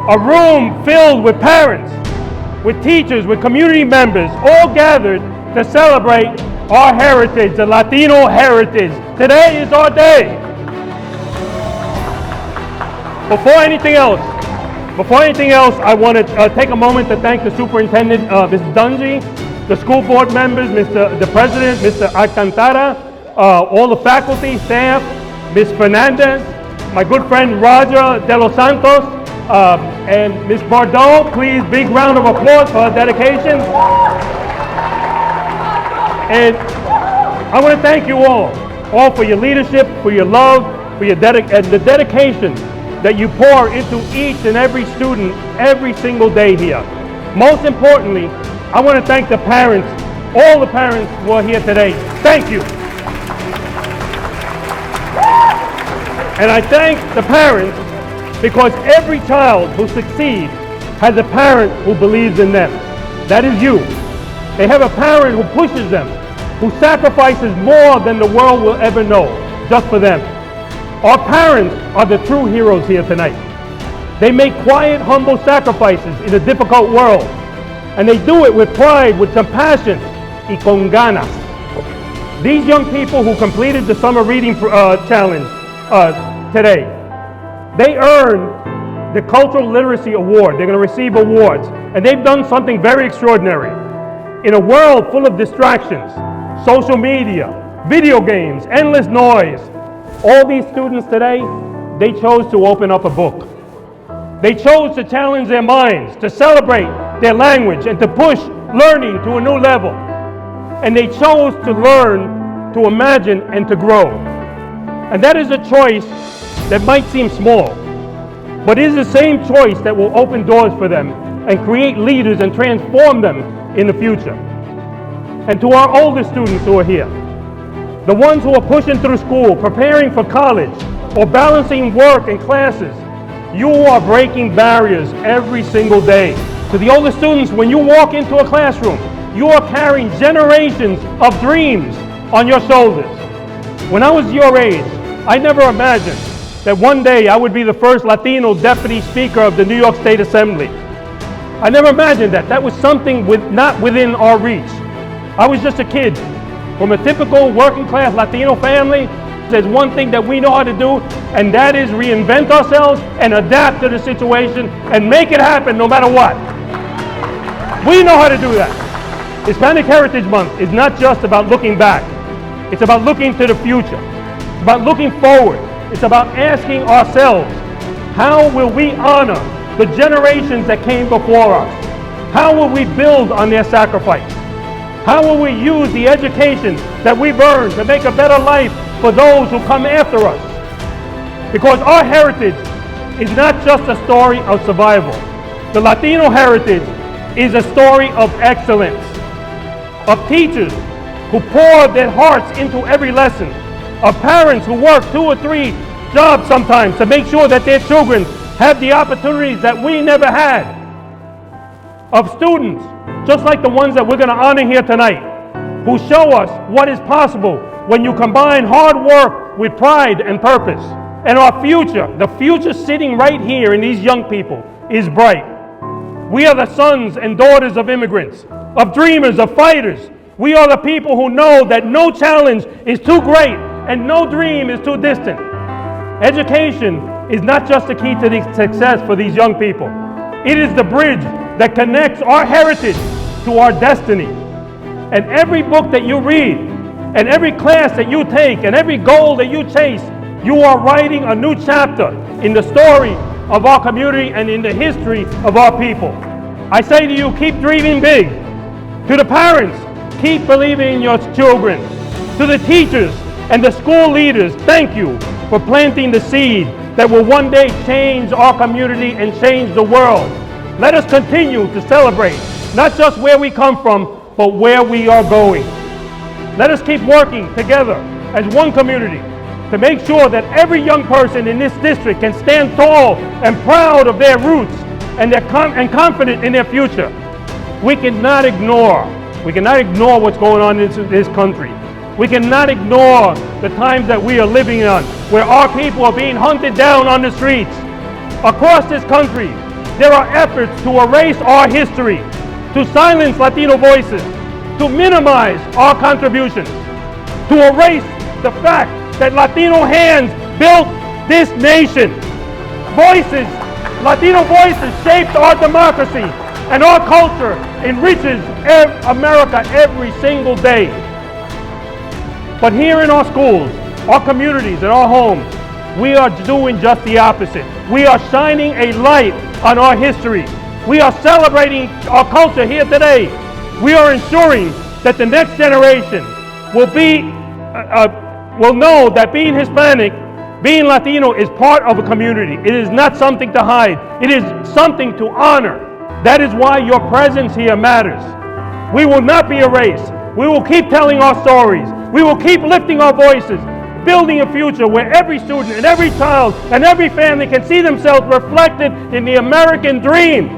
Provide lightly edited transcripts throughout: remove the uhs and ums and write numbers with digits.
A room filled with parents, with teachers, with community members, all gathered to celebrate our heritage, the Latino heritage. Today is our day. Before anything else, I want to take a moment to thank the superintendent, Ms. Dungy, the school board members, the president, Mr. Alcantara, all the faculty, staff, Ms. Fernandez, my good friend Roger De Los Santos, and Ms. Brideau. Please, big round of applause for her dedication. And I want to thank you all for your leadership, for your love, for your the dedication that you pour into each and every student every single day here. Most importantly, I want to thank the parents, all the parents who are here today. Thank you. And I thank the parents because every child who succeeds has a parent who believes in them. That is you. They have a parent who pushes them, who sacrifices more than the world will ever know, just for them. Our parents are the true heroes here tonight. They make quiet, humble sacrifices in a difficult world, and they do it with pride, with compassion, y con ganas. These young people who completed the summer reading challenge today, they earned the Cultural Literacy Award. They're going to receive awards, and they've done something very extraordinary. In a world full of distractions, social media, video games, endless noise, all these students today, they chose to open up a book. They chose to challenge their minds, to celebrate their language, and to push learning to a new level. And they chose to learn, to imagine, and to grow. And that is a choice that might seem small, but it is the same choice that will open doors for them and create leaders and transform them in the future. And to our older students who are here, the ones who are pushing through school, preparing for college, or balancing work and classes, you are breaking barriers every single day. To the older students, when you walk into a classroom, you are carrying generations of dreams on your shoulders. When I was your age, I never imagined that one day I would be the first Latino deputy speaker of the New York State Assembly. I never imagined that. That was something not within our reach. I was just a kid from a typical working class Latino family. There's one thing that we know how to do, and that is reinvent ourselves and adapt to the situation and make it happen no matter what. We know how to do that. Hispanic Heritage Month is not just about looking back. It's about looking to the future. It's about looking forward. It's about asking ourselves, how will we honor the generations that came before us? How will we build on their sacrifice? How will we use the education that we've earned to make a better life for those who come after us? Because our heritage is not just a story of survival. The Latino heritage is a story of excellence, of teachers who pour their hearts into every lesson, of parents who work 2 or 3 jobs sometimes to make sure that their children have the opportunities that we never had, of students just like the ones that we're going to honor here tonight, who show us what is possible when you combine hard work with pride and purpose. And our future, the future sitting right here in these young people, is bright. We are the sons and daughters of immigrants, of dreamers, of fighters. We are the people who know that no challenge is too great and no dream is too distant. Education is not just the key to the success for these young people. It is the bridge that connects our heritage to our destiny. And every book that you read, and every class that you take, and every goal that you chase, you are writing a new chapter in the story of our community and in the history of our people. I say to you, keep dreaming big. To the parents, keep believing in your children. To the teachers and the school leaders, thank you for planting the seed that will one day change our community and change the world. Let us continue to celebrate not just where we come from, but where we are going. Let us keep working together as one community to make sure that every young person in this district can stand tall and proud of their roots and confident in their future. We cannot ignore what's going on in this country. We cannot ignore the times that we are living on, where our people are being hunted down on the streets. Across this country, there are efforts to erase our history, to silence Latino voices, to minimize our contributions, to erase the fact that Latino hands built this nation. Voices, Latino voices shaped our democracy, and our culture enriches America every single day. But here in our schools, our communities, and our homes, we are doing just the opposite. We are shining a light on our history. We are celebrating our culture here today. We are ensuring that the next generation will know that being Hispanic, being Latino is part of a community. It is not something to hide. It is something to honor. That is why your presence here matters. We will not be erased. We will keep telling our stories. We will keep lifting our voices, building a future where every student and every child and every family can see themselves reflected in the American dream.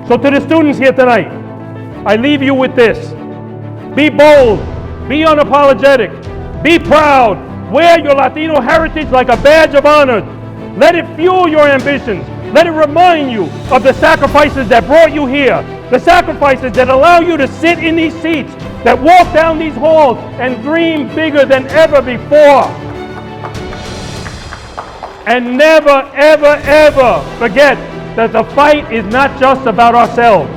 So to the students here tonight, I leave you with this. Be bold, be unapologetic, be proud, wear your Latino heritage like a badge of honor. Let it fuel your ambitions. Let it remind you of the sacrifices that brought you here, the sacrifices that allow you to sit in these seats, that walk down these halls and dream bigger than ever before. And never, ever, ever forget that the fight is not just about ourselves.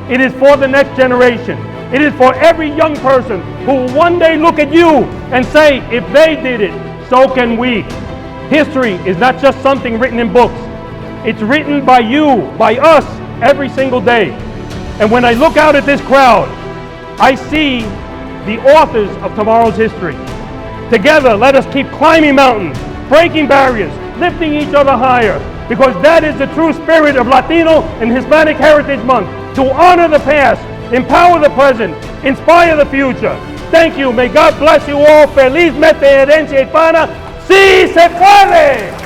It is for the next generation. It is for every young person who will one day look at you and say, if they did it, so can we. History is not just something written in books. It's written by you, by us, every single day. And when I look out at this crowd, I see the authors of tomorrow's history. Together, let us keep climbing mountains, breaking barriers, lifting each other higher, because that is the true spirit of Latino and Hispanic Heritage Month, to honor the past, empower the present, inspire the future. Thank you. May God bless you all. Feliz Mete Herencia Hispana. ¡Sí se puede!